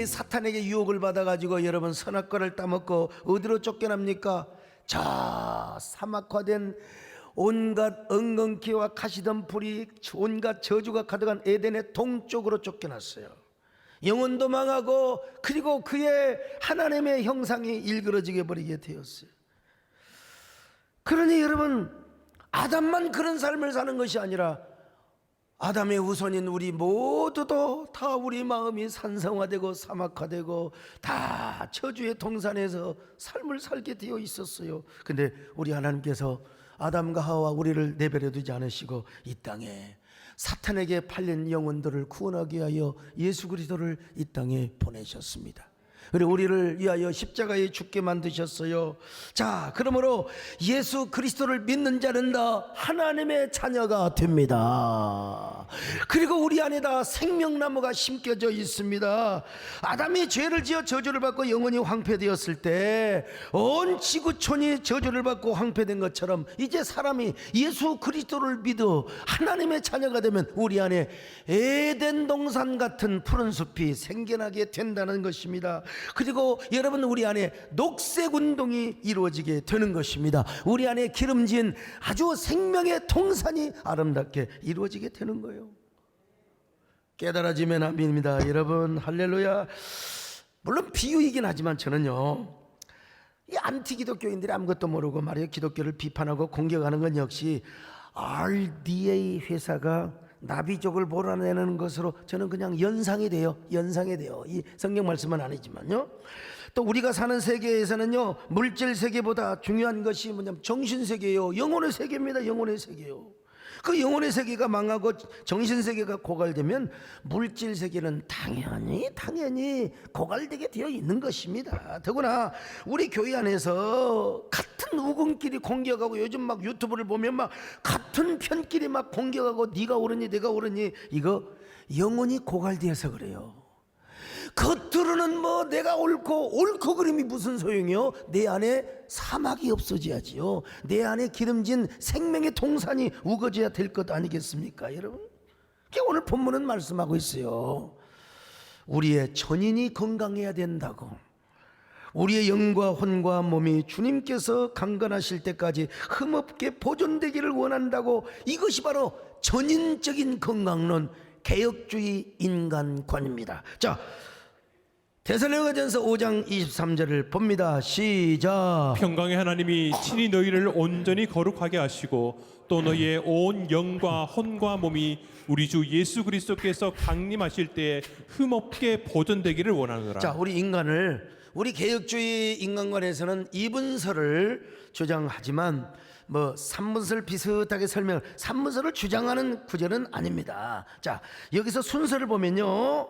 사탄에게 유혹을 받아가지고 여러분 선악과를 따먹고 어디로 쫓겨납니까? 자, 사막화된 온갖 엉겅퀴와 가시덤불이 온갖 저주가 가득한 에덴의 동쪽으로 쫓겨났어요. 영혼도 망하고 그리고 그의 하나님의 형상이 일그러지게 버리게 되었어요. 그러니 여러분, 아담만 그런 삶을 사는 것이 아니라 아담의 후손인 우리 모두도 다 우리 마음이 산성화되고 사막화되고 다 저주의 동산에서 삶을 살게 되어 있었어요. 근데 우리 하나님께서 아담과 하와 우리를 내버려 두지 않으시고 이 땅에 사탄에게 팔린 영혼들을 구원하기 위하여 예수 그리스도를 이 땅에 보내셨습니다. 그리고 우리를 위하여 십자가에 죽게 만드셨어요. 자, 그러므로 예수 그리스도를 믿는 자는 다 하나님의 자녀가 됩니다. 그리고 우리 안에다 생명나무가 심겨져 있습니다. 아담이 죄를 지어 저주를 받고 영혼이 황폐되었을 때 온 지구촌이 저주를 받고 황폐된 것처럼 이제 사람이 예수 그리스도를 믿어 하나님의 자녀가 되면 우리 안에 에덴 동산 같은 푸른 숲이 생겨나게 된다는 것입니다. 그리고 여러분, 우리 안에 녹색 운동이 이루어지게 되는 것입니다. 우리 안에 기름진 아주 생명의 동산이 아름답게 이루어지게 되는 거예요. 깨달아지면 아멘입니다. 여러분 할렐루야. 물론 비유이긴 하지만 저는요, 이 안티 기독교인들이 아무것도 모르고 말이에요, 기독교를 비판하고 공격하는 건 역시 RDA 회사가 나비족을 몰아내는 것으로 저는 그냥 연상이 돼요. 이 성경 말씀은 아니지만요. 또 우리가 사는 세계에서는요, 물질 세계보다 중요한 것이 뭐냐면 정신 세계예요. 영혼의 세계입니다. 영혼의 세계요. 그 영혼의 세계가 망하고 정신 세계가 고갈되면 물질 세계는 당연히 고갈되게 되어 있는 것입니다. 더구나 우리 교회 안에서 같은 우군끼리 공격하고, 요즘 막 유튜브를 보면 막 같은 편끼리 막 공격하고, 네가 옳으니 내가 옳으니, 이거 영혼이 고갈되어서 그래요. 겉으로는 뭐 내가 옳고 그림이 무슨 소용이요? 내 안에 사막이 없어져야지요. 내 안에 기름진 생명의 동산이 우거져야 될 것 아니겠습니까, 여러분? 오늘 본문은 말씀하고 있어요. 우리의 전인이 건강해야 된다고. 우리의 영과 혼과 몸이 주님께서 강건하실 때까지 흠없게 보존되기를 원한다고. 이것이 바로 전인적인 건강론, 개혁주의 인간관입니다. 자, 데살로니가전서 5장 23절을 봅니다. 시작. 평강의 하나님이 친히 너희를 온전히 거룩하게 하시고 또 너희의 온 영과 혼과 몸이 우리 주 예수 그리스도께서 강림하실 때에 흠없게 보존되기를 원하노라. 자, 우리 인간을, 우리 개혁주의 인간관에서는 이분서를 주장하지만 뭐 산문서를 비슷하게 설명, 산문서를 주장하는 구절은 아닙니다. 자, 여기서 순서를 보면요,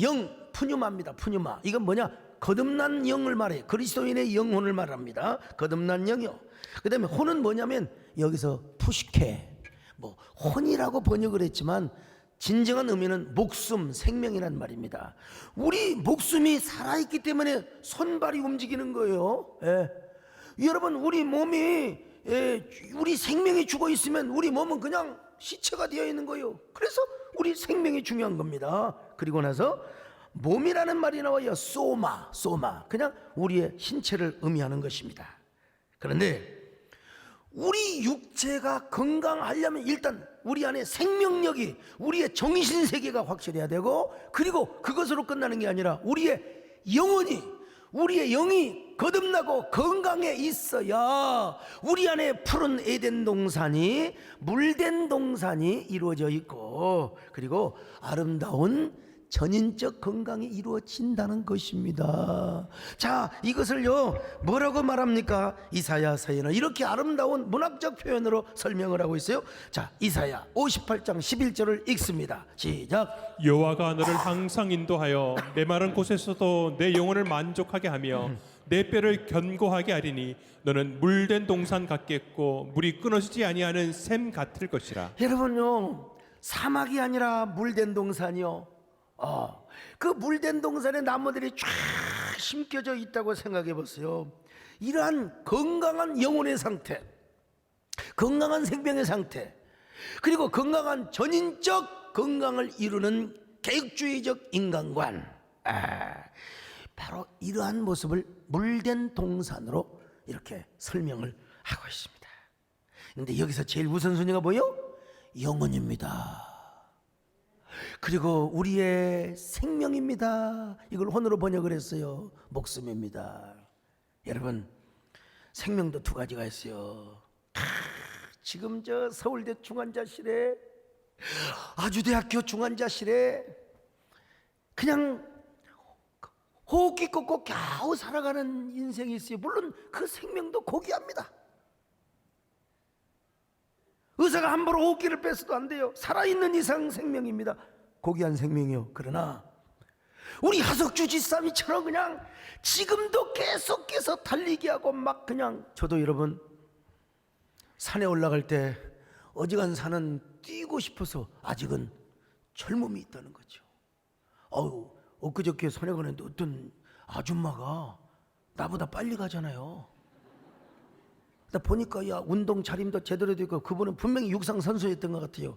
영, 푸뉴마입니다. 푸뉴마. 이건 뭐냐? 거듭난 영을 말해. 그리스도인의 영혼을 말합니다. 거듭난 영이요. 그 다음에 혼은 뭐냐면 여기서 푸시케, 뭐 혼이라고 번역을 했지만 진정한 의미는 목숨, 생명이란 말입니다. 우리 목숨이 살아있기 때문에 손발이 움직이는 거예요. 예. 여러분, 우리 몸이, 우리 생명이 죽어 있으면 우리 몸은 그냥 시체가 되어 있는 거예요. 그래서 우리 생명이 중요한 겁니다. 그리고 나서 몸이라는 말이 나와요. 소마. 그냥 우리의 신체를 의미하는 것입니다. 그런데 우리 육체가 건강하려면 일단 우리 안에 생명력이, 우리의 정신세계가 확실해야 되고, 그리고 그것으로 끝나는 게 아니라 우리의 영이 거듭나고 건강해 있어야 우리 안에 푸른 에덴 동산이, 물된 동산이 이루어져 있고, 그리고 아름다운 전인적 건강이 이루어진다는 것입니다. 자, 이것을요 뭐라고 말합니까? 이사야서에는 이렇게 아름다운 문학적 표현으로 설명을 하고 있어요. 자, 이사야 58장 11절을 읽습니다. 시작. 여호와가 너를 항상 인도하여 메마른 곳에서도 내 영혼을 만족하게 하며 내 뼈를 견고하게 하리니 너는 물된 동산 같겠고 물이 끊어지지 아니하는 샘 같을 것이라. 여러분요, 사막이 아니라 물된 동산이요. 그 물된 동산에 나무들이 쫙 심겨져 있다고 생각해 보세요. 이러한 건강한 영혼의 상태, 건강한 생명의 상태, 그리고 건강한 전인적 건강을 이루는 개혁주의적 인간관, 바로 이러한 모습을 물된 동산으로 이렇게 설명을 하고 있습니다. 그런데 여기서 제일 우선순위가 뭐예요? 영혼입니다. 그리고 우리의 생명입니다. 이걸 혼으로 번역을 했어요. 목숨입니다. 여러분, 생명도 두 가지가 있어요. 지금 저 서울대 중환자실에, 아주대학교 중환자실에 그냥 호흡기 꽂고 겨우 살아가는 인생이 있어요. 물론 그 생명도 고귀합니다. 의사가 함부로 호흡기를 뺏어도 안 돼요. 살아있는 이상 생명입니다. 고귀한 생명이요. 그러나 우리 하석주 지사미처럼 그냥 지금도 계속해서 달리기 하고 막 그냥, 저도 여러분 산에 올라갈 때 어지간 산은 뛰고 싶어서 아직은 젊음이 있다는 거죠. 엊그저께 산에 가는데 어떤 아줌마가 나보다 빨리 가잖아요. 나 보니까 야, 운동 차림도 제대로 되고 그분은 분명히 육상 선수였던 것 같아요.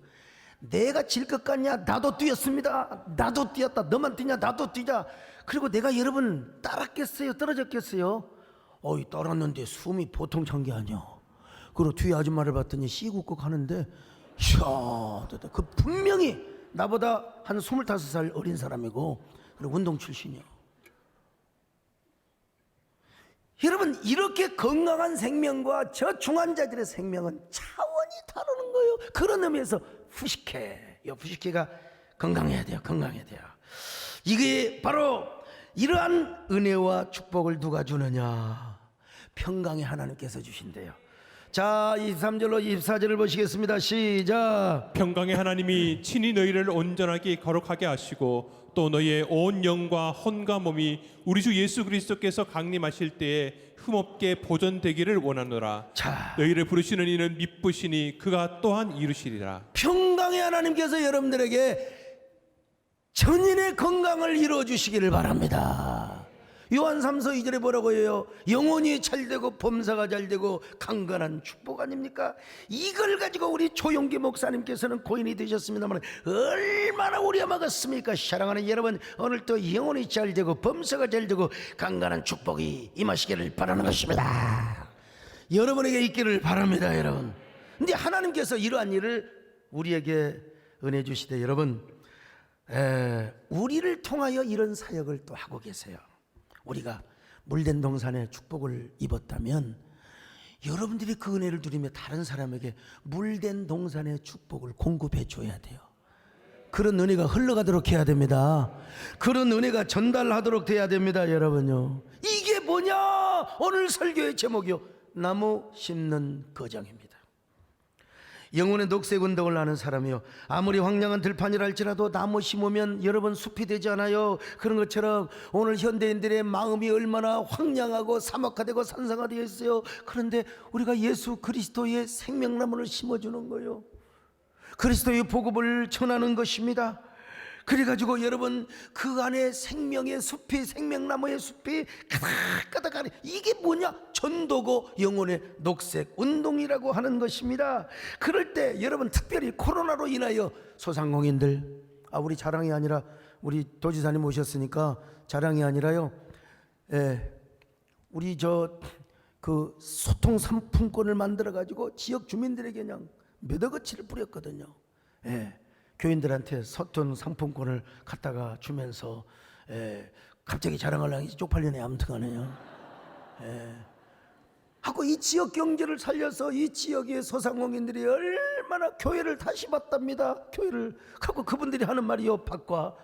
내가 질 것 같냐? 나도 뛰었습니다. 나도 뛰었다. 너만 뛰냐? 나도 뛰자. 그리고 내가 여러분 따랐겠어요? 떨어졌겠어요? 따랐는데 숨이 보통 찬 게 아니야. 그리고 뒤에 아줌마를 봤더니 씨구국 하는데, 이야, 그 분명히 나보다 한 25살 어린 사람이고 그리고 운동 출신이요. 여러분, 이렇게 건강한 생명과 저 중환자들의 생명은 차원이 다르는 거예요. 그런 의미에서 푸시케가 건강해야 돼요. 건강해야 돼요. 이게 바로 이러한 은혜와 축복을 누가 주느냐? 평강의 하나님께서 주신대요. 자, 23절로 24절을 보시겠습니다. 시작. 평강의 하나님이 친히 너희를 온전하게 거룩하게 하시고 또 너희의 온 영과 혼과 몸이 우리 주 예수 그리스도께서 강림하실 때에 흠없게 보존되기를 원하노라. 자, 너희를 부르시는 이는 미쁘시니 그가 또한 이루시리라. 평강의 하나님께서 여러분들에게 전인의 건강을 이루어 주시기를 바랍니다. 요한 3서 2절에 뭐라고 해요? 영혼이 잘되고 범사가 잘되고 강건한 축복 아닙니까? 이걸 가지고 우리 조용기 목사님께서는 고인이 되셨습니다만 얼마나 우려먹었습니까? 사랑하는 여러분, 오늘도 영혼이 잘되고 범사가 잘되고 강건한 축복이 임하시기를 바라는 것입니다. 여러분에게 있기를 바랍니다, 여러분. 근데 하나님께서 이러한 일을 우리에게 은혜 주시되 여러분, 우리를 통하여 이런 사역을 또 하고 계세요. 우리가 물된 동산에 축복을 입었다면 여러분들이 그 은혜를 누리며 다른 사람에게 물된 동산의 축복을 공급해 줘야 돼요. 그런 은혜가 흘러가도록 해야 됩니다. 그런 은혜가 전달하도록 돼야 됩니다, 여러분요. 이게 뭐냐? 오늘 설교의 제목이요, 나무 심는 거장입니다. 영혼의 녹색 운동을 하는 사람이요, 아무리 황량한 들판이라 할지라도 나무 심으면 여러분 숲이 되지 않아요? 그런 것처럼 오늘 현대인들의 마음이 얼마나 황량하고 사막화되고 산상화되어 있어요. 그런데 우리가 예수 그리스도의 생명나무를 심어주는 거예요. 그리스도의 복음을 전하는 것입니다. 그래가지고 여러분 그 안에 생명의 숲이, 생명나무의 숲이 가득가득하네. 이게 뭐냐? 전도고 영혼의 녹색 운동이라고 하는 것입니다. 그럴 때 여러분 특별히 코로나로 인하여 소상공인들, 우리 자랑이 아니라 우리 도지사님 오셨으니까 자랑이 아니라요, 우리 그 소통 상품권을 만들어 가지고 지역 주민들에게 그냥 몇 억어치를 뿌렸거든요. 교인들한테 소통 상품권을 갖다가 주면서 갑자기 자랑하려니 쪽팔리네. 아무튼간에요. 하고 이 지역 경제를 살려서 이 지역의 소상공인들이 얼마나 교회를 다시 봤답니다. 교회를 하고 그분들이 하는 말이요, 바꿔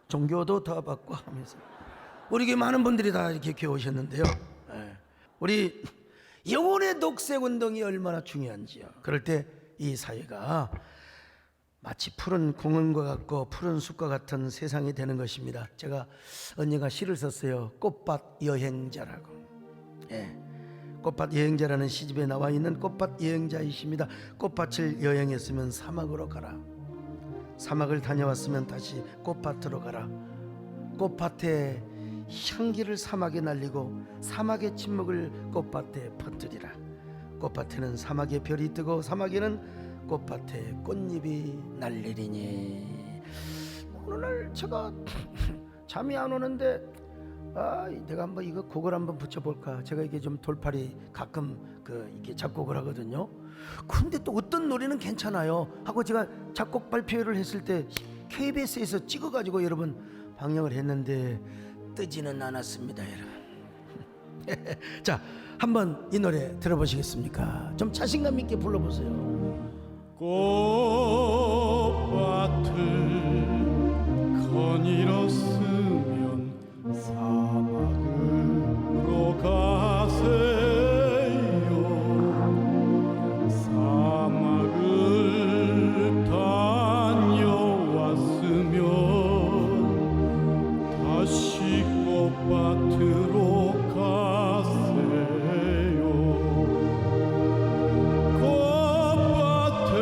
종교도 더 바꿔 하면서 우리 교회 많은 분들이 다 이렇게 교회 오셨는데요. 우리 영혼의 녹색 운동이 얼마나 중요한지요. 그럴 때 이 사회가 마치 푸른 공원과 같고 푸른 숲과 같은 세상이 되는 것입니다. 제가 언니가 시를 썼어요. 꽃밭 여행자라고. 꽃밭 여행자라는 시집에 나와 있는 꽃밭 여행자이십니다. 꽃밭을 여행했으면 사막으로 가라. 사막을 다녀왔으면 다시 꽃밭으로 가라. 꽃밭의 향기를 사막에 날리고 사막의 침묵을 꽃밭에 퍼뜨리라. 꽃밭에는 사막의 별이 뜨고 사막에는 꽃밭에 꽃잎이 날리리니. 어느 날 제가 잠이 안 오는데 내가 한번 이거 곡을 한번 붙여볼까. 제가 이게 좀 돌팔이 가끔 이렇게 작곡을 하거든요. 근데 또 어떤 노래는 괜찮아요 하고 제가 작곡 발표를 했을 때 KBS에서 찍어가지고 여러분 방영을 했는데 뜨지는 않았습니다, 여러분. 자, 한번 이 노래 들어보시겠습니까? 좀 자신감 있게 불러보세요. 꽃밭을 거닐었으면 사막으로 가세요. 사막을 다녀왔으면 다시 꽃밭으로 가세요. 꽃밭에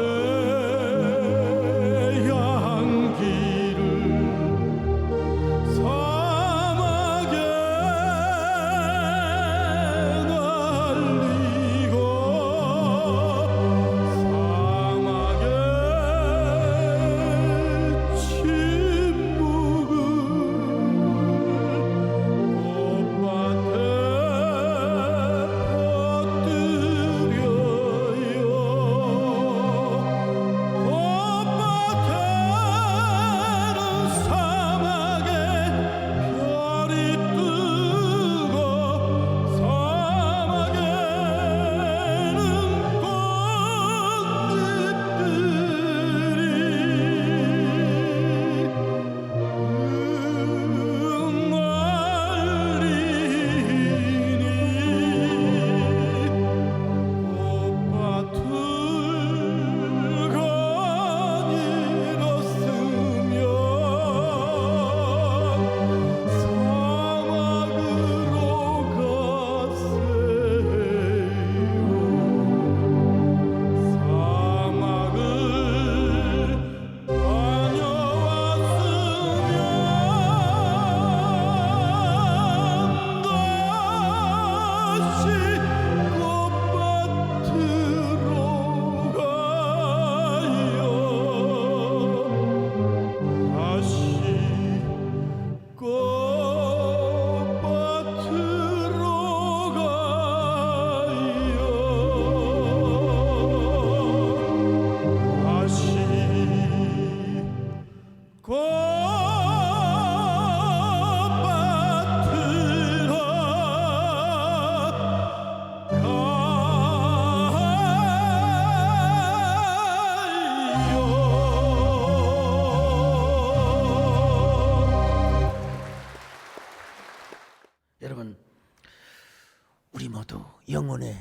영혼의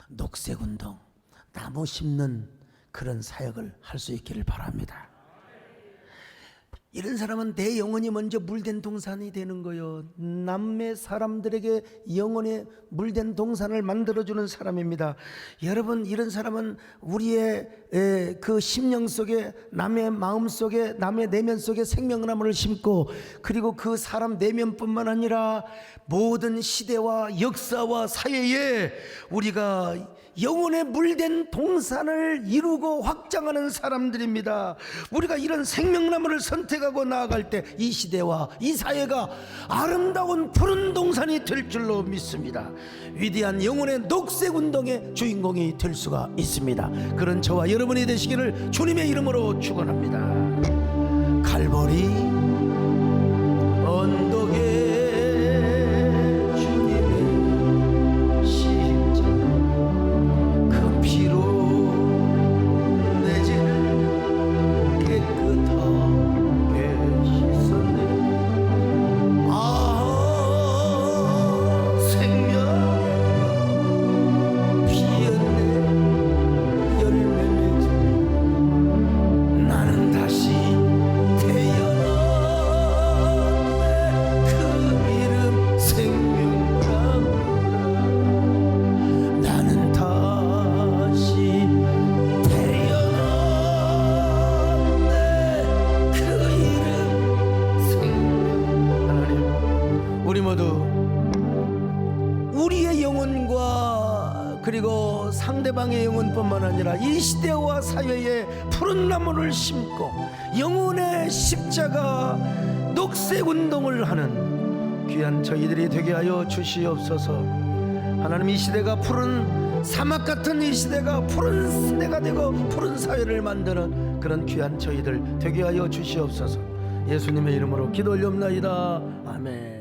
녹색운동, 나무 심는 그런 사역을 할 수 있기를 바랍니다. 이런 사람은 내 영혼이 먼저 물된 동산이 되는 거요. 남의 사람들에게 영혼의 물된 동산을 만들어주는 사람입니다. 여러분, 이런 사람은 우리의 그 심령 속에, 남의 마음 속에, 남의 내면 속에 생명나무를 심고, 그리고 그 사람 내면뿐만 아니라 모든 시대와 역사와 사회에 우리가 영혼의 물된 동산을 이루고 확장하는 사람들입니다. 우리가 이런 생명나무를 선택하고 나아갈 때 이 시대와 이 사회가 아름다운 푸른 동산이 될 줄로 믿습니다. 위대한 영혼의 녹색운동의 주인공이 될 수가 있습니다. 그런 저와 여러분이 되시기를 주님의 이름으로 축원합니다. 갈보리 언덕에 우리 모두 우리의 영혼과 그리고 상대방의 영혼뿐만 아니라 이 시대와 사회에 푸른 나무를 심고 영혼의 십자가 녹색운동을 하는 귀한 저희들이 되게 하여 주시옵소서. 하나님, 이 시대가 푸른 사막 같은 이 시대가 푸른 시대가 되고 푸른 사회를 만드는 그런 귀한 저희들 되게 하여 주시옵소서. 예수님의 이름으로 기도 올려옵나이다. 아멘.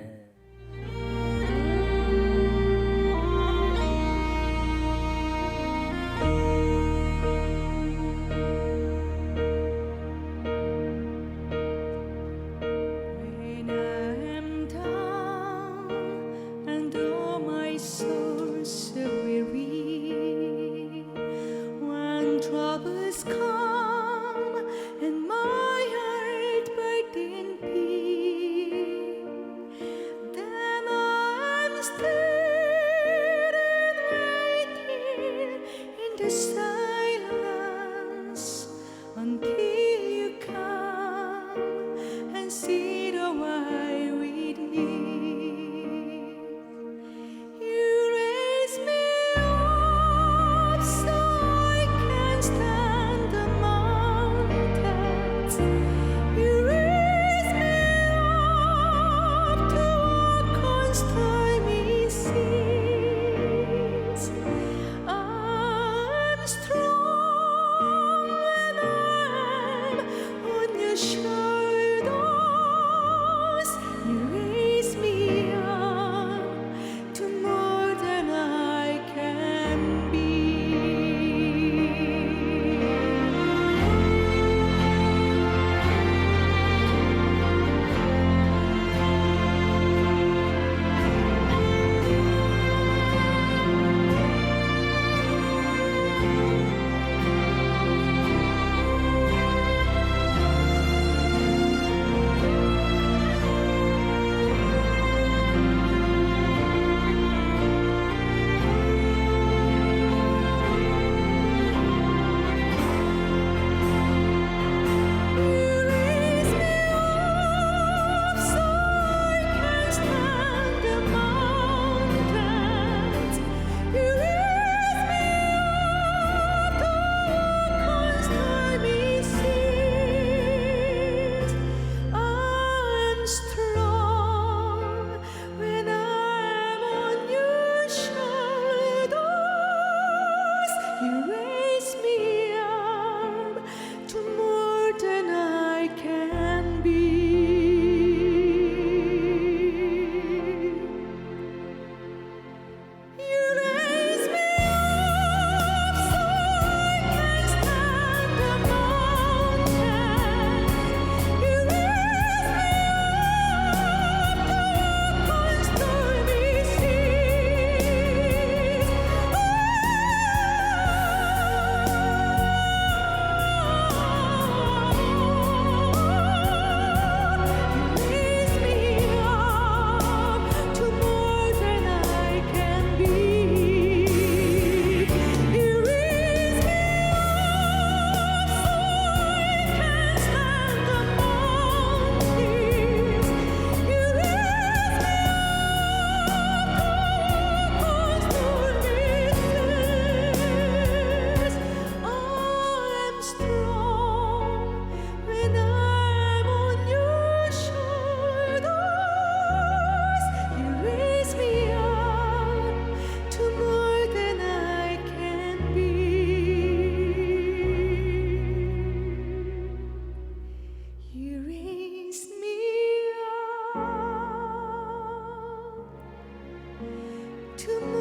to